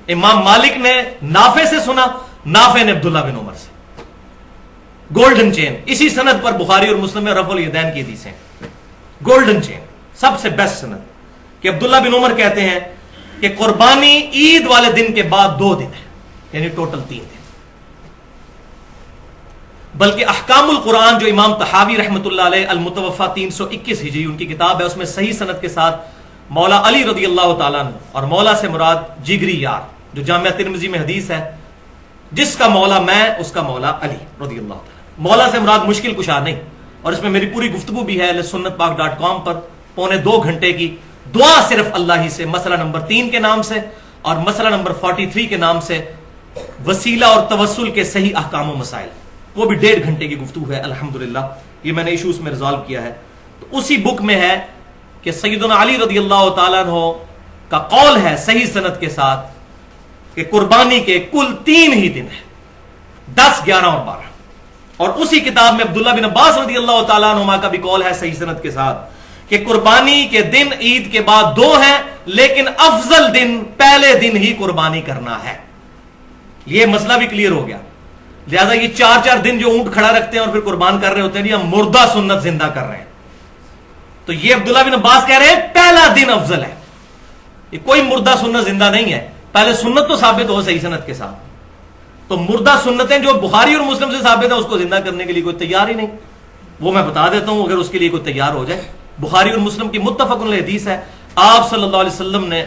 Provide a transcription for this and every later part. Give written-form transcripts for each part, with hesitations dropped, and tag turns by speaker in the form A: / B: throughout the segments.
A: امام مالک نے نافع سے سنا, نافع نے عبداللہ بن عمر سے. گولڈن چین. اسی سند پر بخاری اور مسلم میں رفع الیدین کی حدیث ہیں. گولڈن چین, سب سے بیسٹ سند, کہ عبداللہ بن عمر کہتے ہیں کہ قربانی عید والے دن کے بعد 2 دن ہے, یعنی ٹوٹل 3 دن. بلکہ احکام القرآن جو امام طحاوی رحمۃ اللہ علیہ المتوفا 321 ہجری ان کی کتاب ہے, اس میں صحیح سند کے ساتھ مولا علی رضی اللہ تعالیٰ عنہ, اور مولا سے مراد جگری یار, جو جامعہ ترمذی میں حدیث ہے, جس کا مولا میں اس کا مولا علی رضی اللہ تعالیٰ. مولا سے مراد مشکل کشا نہیں, اور اس میں میری پوری گفتگو بھی ہے sunnatpak.com پر, 2.25 گھنٹے کی دعا صرف اللہ ہی سے, مسئلہ نمبر 3 کے نام سے اور مسئلہ نمبر 43 کے نام سے, وسیلہ اور توسل کے صحیح احکام و مسائل, وہ بھی 1.5 گھنٹے کی گفتگو ہے الحمدللہ. یہ میں نے ایشوز میں ریزالو کیا ہے. تو اسی بک میں ہے کہ سیدنا علی رضی اللہ تعالیٰ عنہ کا قول ہے صحیح سند کے ساتھ کہ قربانی کے کل 3 ہی دن ہیں, 10, 11 اور 12. اور اسی کتاب میں عبداللہ بن عباس رضی اللہ تعالیٰ عنہما کا بھی قول ہے صحیح سند کے ساتھ کہ قربانی کے دن عید کے بعد 2 ہیں, لیکن افضل دن پہلے دن ہی قربانی کرنا ہے. یہ مسئلہ بھی کلیئر ہو گیا. لہذا یہ 4 دن جو اونٹ کھڑا رکھتے ہیں اور پھر قربان کر رہے ہوتے ہیں, یہ ہم مردہ سنت زندہ کر رہے ہیں. تو یہ عبداللہ بن عباس کہہ رہے ہیں پہلا دن افضل ہے. یہ کوئی مردہ سنت زندہ نہیں ہے, پہلے سنت تو ثابت ہو صحیح سند کے ساتھ. تو مردہ سنتیں جو بخاری اور مسلم سے ثابت ہے اس کو زندہ کرنے کے لیے کوئی تیار ہی نہیں. وہ میں بتا دیتا ہوں, اگر اس کے لیے کوئی تیار ہو جائے. بخاری اور مسلم کی متفق علیہ حدیث ہے, آپ صلی اللہ علیہ وسلم نے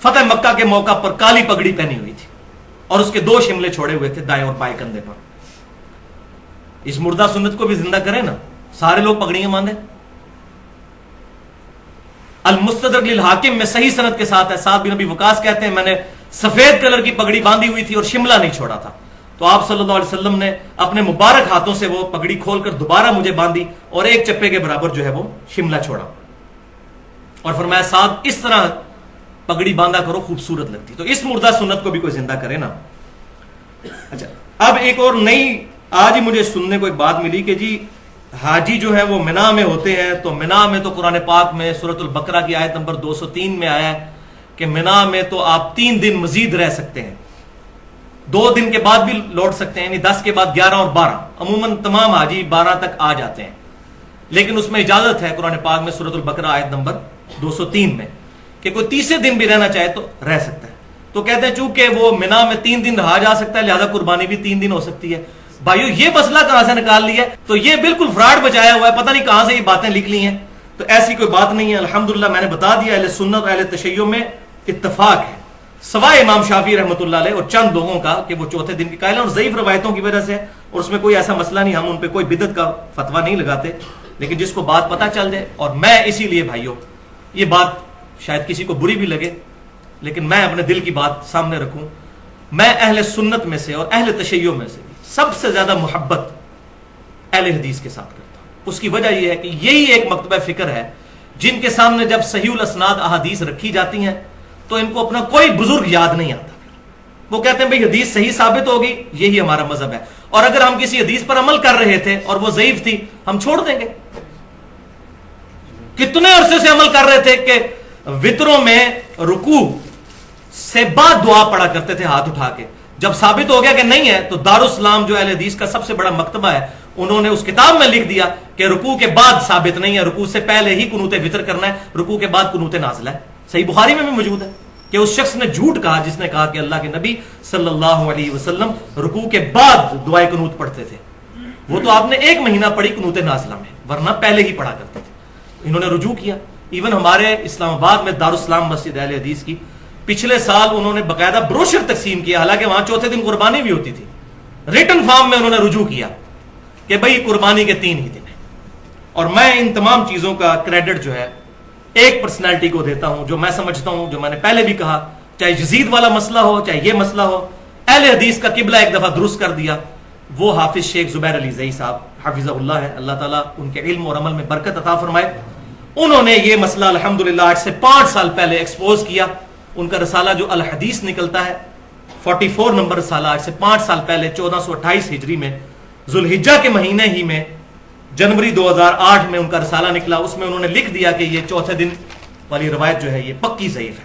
A: فتح مکہ کے موقع پر کالی پگڑی پہنی ہوئی تھی اور اس کے 2 شملے چھوڑے ہوئے تھے دائیں اور بائیں کندھے پر. اس مردہ سنت کو بھی زندہ کریں نا, سارے لوگ پگڑیاں باندھیں. المستدرک للحاکم میں صحیح سند کے ساتھ ہے, سعد بن ابی وقاص کہتے ہیں میں نے سفید کلر کی پگڑی باندھی ہوئی تھی اور شملہ نہیں چھوڑا تھا, تو آپ صلی اللہ علیہ وسلم نے اپنے مبارک ہاتھوں سے وہ پگڑی کھول کر دوبارہ مجھے باندھی اور 1 چپے کے برابر جو ہے وہ شملہ چھوڑا, اور فرمایا سعد اس طرح پگڑی باندھا کرو, خوبصورت لگتی. تو اس مردہ سنت کو بھی کوئی زندہ کرے نا. اچھا, اب ایک اور نئی آج ہی مجھے سننے کو ایک بات ملی کہ جی حاجی جو ہے وہ منا میں ہوتے ہیں, تو منا میں تو قرآن پاک میں سورۃ البقرہ کی آیت نمبر 203 میں آیا ہے کہ منا میں تو آپ 3 دن مزید رہ سکتے ہیں, 2 دن کے بعد بھی لوٹ سکتے ہیں, یعنی 10 کے بعد 11 اور 12. عموماً تمام حاجی 12 تک آ جاتے ہیں, لیکن اس میں اجازت ہے قرآن پاک میں سورۃ البقرہ آیت نمبر 203 میں کہ کوئی تیسرے دن بھی رہنا چاہے تو رہ سکتا ہے. تو کہتے ہیں چونکہ وہ منا میں 3 دن رہا جا سکتا ہے, لہذا قربانی بھی 3 دن ہو سکتی ہے. بھائیو یہ مسئلہ کہاں سے نکال لیا ہے؟ تو یہ بالکل فراڈ بچایا ہوا ہے, پتہ نہیں کہاں سے یہ باتیں لکھ لی ہیں. تو ایسی کوئی بات نہیں ہے, الحمدللہ میں نے بتا دیا. اہل سنت اہل تشیع میں اتفاق ہے, سوائے امام شافعی رحمۃ اللہ علیہ اور چند لوگوں کا کہ وہ چوتھے دن کی قائل ہیں, اور ضعیف روایتوں کی وجہ سے, اور اس میں کوئی ایسا مسئلہ نہیں, ہم ان پہ کوئی بدعت کا فتویٰ نہیں لگاتے, لیکن جس کو بات پتہ چل جائے. اور میں اسی لیے بھائیو, یہ بات شاید کسی کو بری بھی لگے, لیکن میں اپنے دل کی بات سامنے رکھوں, میں اہل سنت میں سے اور اہل تشیع میں سے سب سے زیادہ محبت اہل حدیث کے ساتھ کرتا ہوں. اس کی وجہ یہ ہے کہ یہی ایک مکتبہ فکر ہے جن کے سامنے جب صحیح الاسناد احادیث رکھی جاتی ہیں تو ان کو اپنا کوئی بزرگ یاد نہیں آتا. وہ کہتے ہیں بھئی حدیث صحیح ثابت ہوگی, یہی ہمارا مذہب ہے, اور اگر ہم کسی حدیث پر عمل کر رہے تھے اور وہ ضعیف تھی ہم چھوڑ دیں گے. کتنے عرصے سے عمل کر رہے تھے کہ وطروں میں رکوع سے بعد دعا پڑھا کرتے تھے ہاتھ اٹھا کے. جب ثابت ہو گیا کہ نہیں ہے تو دارالاسلام جو اہل حدیث کا سب سے بڑا مکتبہ ہے, انہوں نے اس کتاب میں لکھ دیا کہ رکوع کے بعد ثابت نہیں ہے, رکوع سے پہلے ہی قنوت وطر کرنا ہے, رکوع کے بعد قنوت نازلہ ہے. صحیح بخاری میں بھی موجود ہے کہ اس شخص نے جھوٹ کہا جس نے کہا کہ اللہ کے نبی صلی اللہ علیہ وسلم رکوع کے بعد دعائے قنوت پڑھتے تھے. وہ تو آپ نے 1 مہینہ پڑھی قنوت نازلہ میں, ورنہ پہلے ہی پڑھا کرتے تھے. انہوں نے رجوع کیا. ایون ہمارے اسلام آباد میں دارالاسلام مسجد اہل حدیث کی پچھلے سال انہوں نے باقاعدہ بروشر تقسیم کیا, حالانکہ وہاں چوتھے دن قربانی بھی ہوتی تھی. ریٹن فارم میں انہوں نے رجوع کیا کہ بھئی قربانی کے 3 ہی دن ہیں. اور میں ان تمام چیزوں کا کریڈٹ جو ہے ایک پرسنالٹی کو دیتا ہوں جو میں سمجھتا ہوں, جو میں نے پہلے بھی کہا, چاہے یزید والا مسئلہ ہو چاہے یہ مسئلہ ہو, اہل حدیث کا قبلہ ایک دفعہ درست کر دیا, وہ حافظ شیخ زبیر علی زئی صاحب حفظہ اللہ ہے. اللہ تعالیٰ ان کے علم اور عمل میں برکت عطا فرمائے. انہوں نے یہ مسئلہ الحمدللہ آج سے 5 سال پہلے ایکسپوز کیا. ان کا رسالہ جو الحدیث نکلتا ہے 44 نمبر رسالہ, آج سے 5 سال پہلے 1428 ہجری میں ذوالحجہ کے مہینے ہی میں جنوری 2008 میں ان کا رسالہ نکلا. اس میں انہوں نے لکھ دیا کہ یہ چوتھے دن والی روایت جو ہے یہ پکی ضعیف ہے.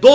A: 2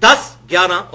A: 10, 11